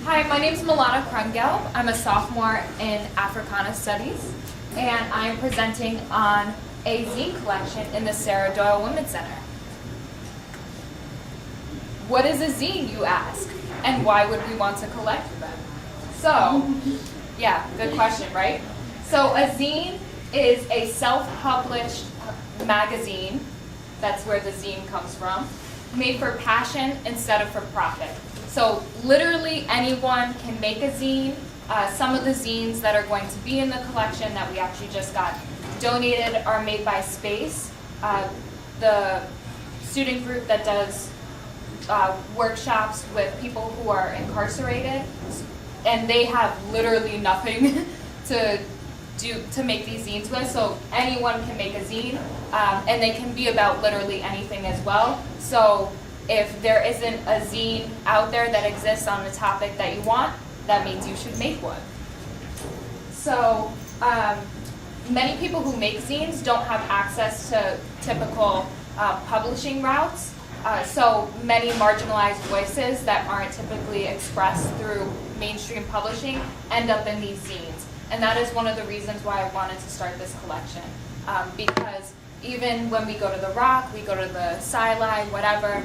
Hi, my name is Milana Krungel. I'm a sophomore in Africana Studies, and I'm presenting on a zine collection in the Sarah Doyle Women's Center. What is a zine, you ask? And why would we want to collect them? So, yeah, good question, right? So a zine is a self-published magazine, that's where the zine comes from, made for passion instead of for profit. So literally anyone can make a zine. Some of the zines that are going to be in the collection that we actually just got donated are made by Space, the student group that does workshops with people who are incarcerated, and they have literally nothing to make these zines with, so anyone can make a zine, and they can be about literally anything as well. So if there isn't a zine out there that exists on the topic that you want, that means you should make one. So many people who make zines don't have access to typical publishing routes. So many marginalized voices that aren't typically expressed through mainstream publishing end up in these zines. And that is one of the reasons why I wanted to start this collection. Because even when we go to the Rock, we go to the Sci-Li, whatever,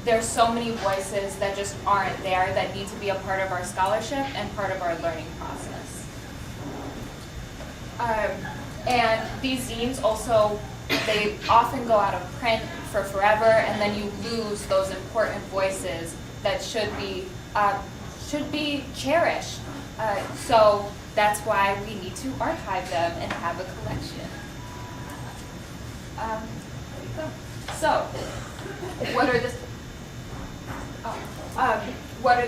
there's so many voices that just aren't there that need to be a part of our scholarship and part of our learning process. And these zines also, they often go out of print for forever, and then you lose those important voices that should be cherished. So that's why we need to archive them and have a collection. There you go. So, what are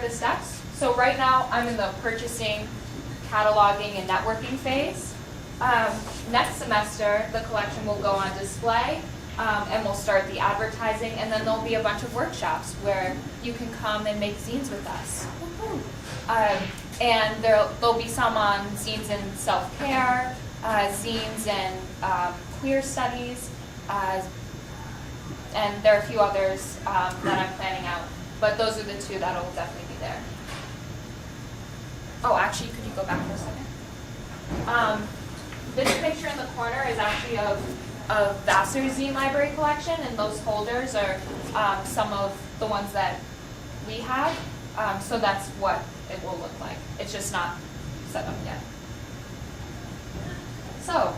the steps? So right now I'm in the purchasing, cataloging, and networking phase. Next semester, the collection will go on display, and we'll start the advertising, and then there'll be a bunch of workshops where you can come and make zines with us. And there'll be some on zines in self-care, zines in queer studies, and there are a few others that I'm planning out, but those are the two that will definitely be there. Oh, actually, could you go back for a second? This picture in the corner is actually of Vassar's zine library collection, and those holders are some of the ones that we have. So that's what it will look like. It's just not set up yet. So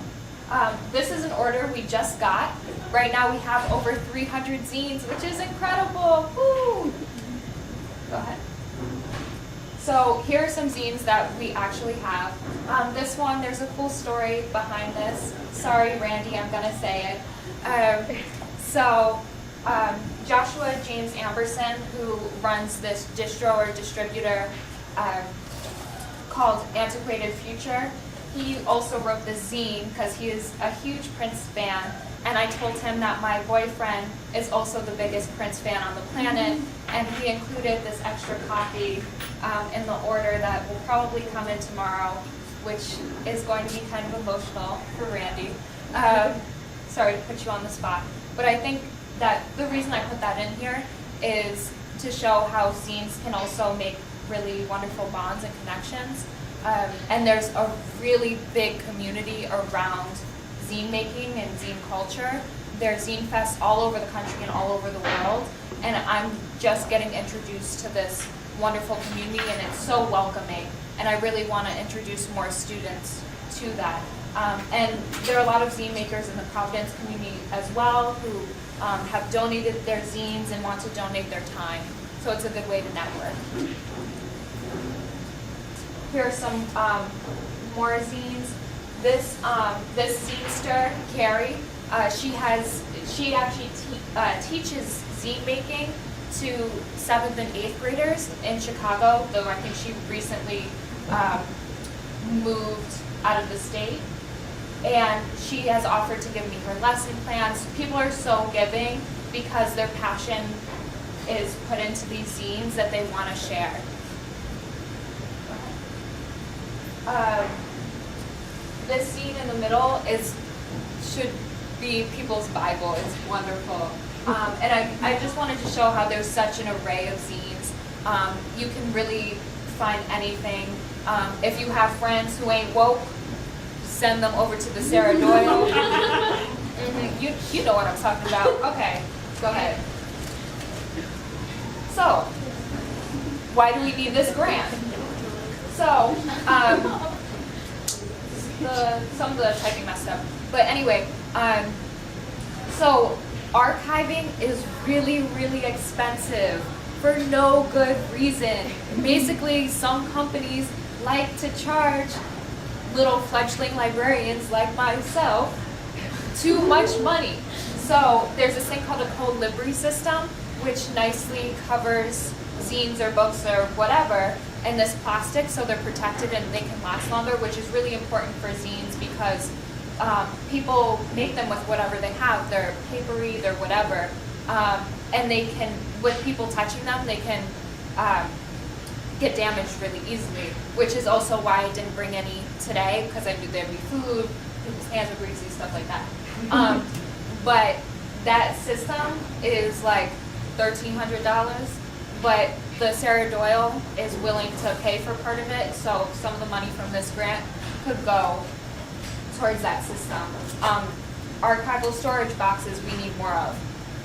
this is an order we just got. Right now we have over 300 zines, which is incredible. Woo! Go ahead. So here are some zines that we actually have. This one, there's a cool story behind this. Sorry, Randy, I'm going to say it. Joshua James Amberson, who runs this distro or distributor called Antiquated Future, he also wrote this zine because he is a huge Prince fan, and I told him that my boyfriend is also the biggest Prince fan on the planet, and he included this extra copy in the order that will probably come in tomorrow, which is going to be kind of emotional for Randy. Sorry to put you on the spot, but I think that the reason I put that in here is to show how zines can also make really wonderful bonds and connections. And there's a really big community around zine making and zine culture. There's zine fests all over the country and all over the world, and I'm just getting introduced to this wonderful community, and it's so welcoming, and I really want to introduce more students to that. And there are a lot of zine makers in the Providence community as well who have donated their zines and want to donate their time, so it's a good way to network. Here are some more zines. This zinester, Carrie, she actually teaches zine making to 7th and 8th graders in Chicago, though I think she recently moved out of the state. And she has offered to give me her lesson plans. People are so giving because their passion is put into these zines that they want to share. This zine in the middle should be people's Bible. It's wonderful. And I just wanted to show how there's such an array of zines. You can really find anything. If you have friends who ain't woke, send them over to the Sarah Doyle. You know what I'm talking about. Okay, go ahead. So, why do we need this grant? So, some of the typing messed up. But anyway, so archiving is really, really expensive for no good reason. Basically, some companies like to charge little fledgling librarians like myself too much money. So there's this thing called a co-library system, which nicely covers zines or books or whatever in this plastic, so they're protected and they can last longer, which is really important for zines because people make them with whatever they have. They're papery, they're whatever, and they can, with people touching them, they can get damaged really easily, which is also why I didn't bring any today, because I knew there'd be food, people's hands are greasy, stuff like that. But that system is like $1,300, but the Sarah Doyle is willing to pay for part of it, so some of the money from this grant could go towards that system. Archival storage boxes we need more of.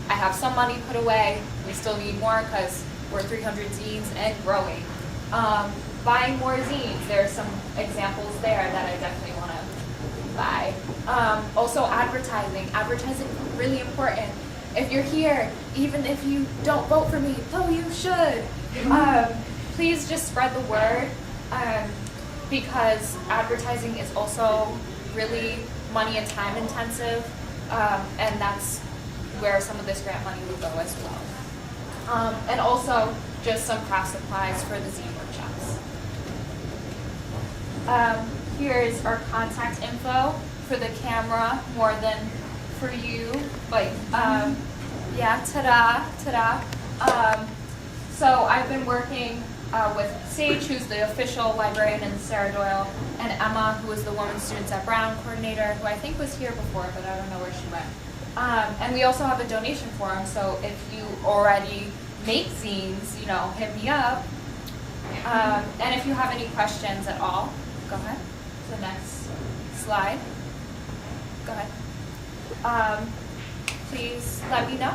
I have some money put away, we still need more because we're 300 zines and growing. Buying more zines, there are some examples there that I definitely want to buy. Also advertising. Advertising is really important. If you're here, even if you don't vote for me, though you should, please just spread the word, because advertising is also really money and time intensive, and that's where some of this grant money will go as well. And also just some craft supplies for the zine workshops. Here's our contact info for the camera, more than for you, but yeah, ta-da. So I've been working with Sage, who's the official librarian in Sarah Doyle, and Emma, who is the Women Students at Brown coordinator, who I think was here before, but I don't know where she went. And we also have a donation form, so if you already make zines, you know, hit me up. And if you have any questions at all, go ahead to the next slide. Go ahead. Please let me know.